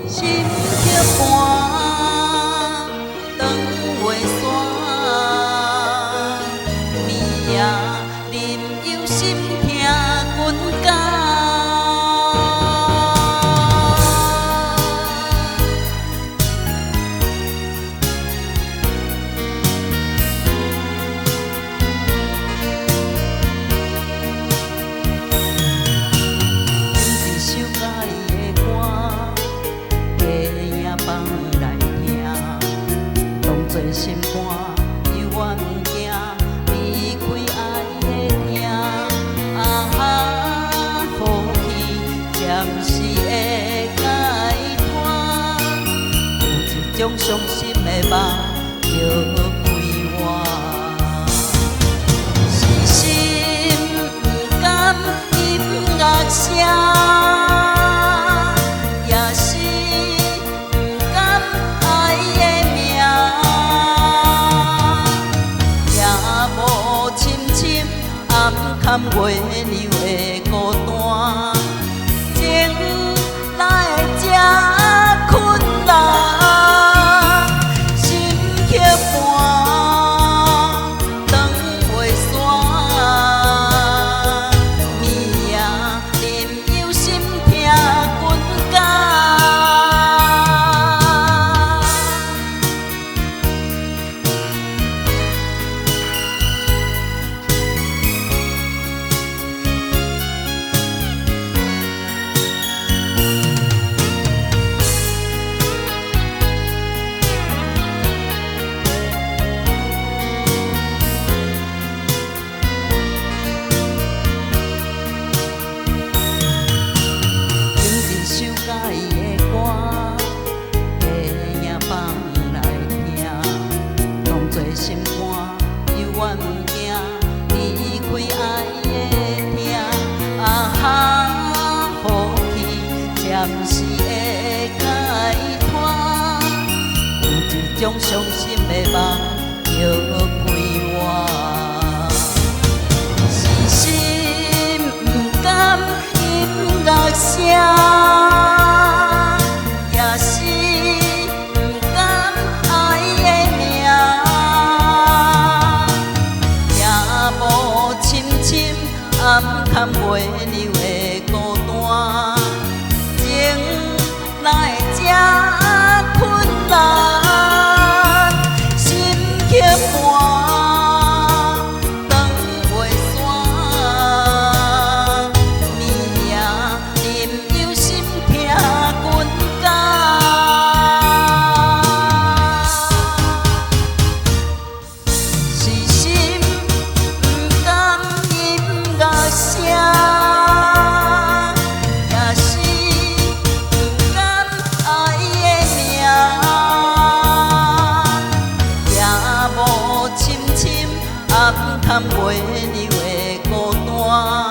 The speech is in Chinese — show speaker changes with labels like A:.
A: 心却寒，长月山，暝夜任由心痛阮感。心肝犹原不惊，离开爱的疼。好去暂时会解脱，有一种伤心的梦叫归我。是心不甘音乐声。坎月流的孤单，情哪会这困难？心却寒，长月山，暝夜任由心痛阮感。心肝犹原不惊，离开爱的疼。好去暂时会解脱，有一种伤心的梦叫归我。是心不甘音乐声。暗坎袂流的孤单，情哪会这困难？心却寒，长月山，暝夜任由心痛阮感。是心不甘音乐声，也是不甘爱的名，也无深深暗坎袂流的孤单。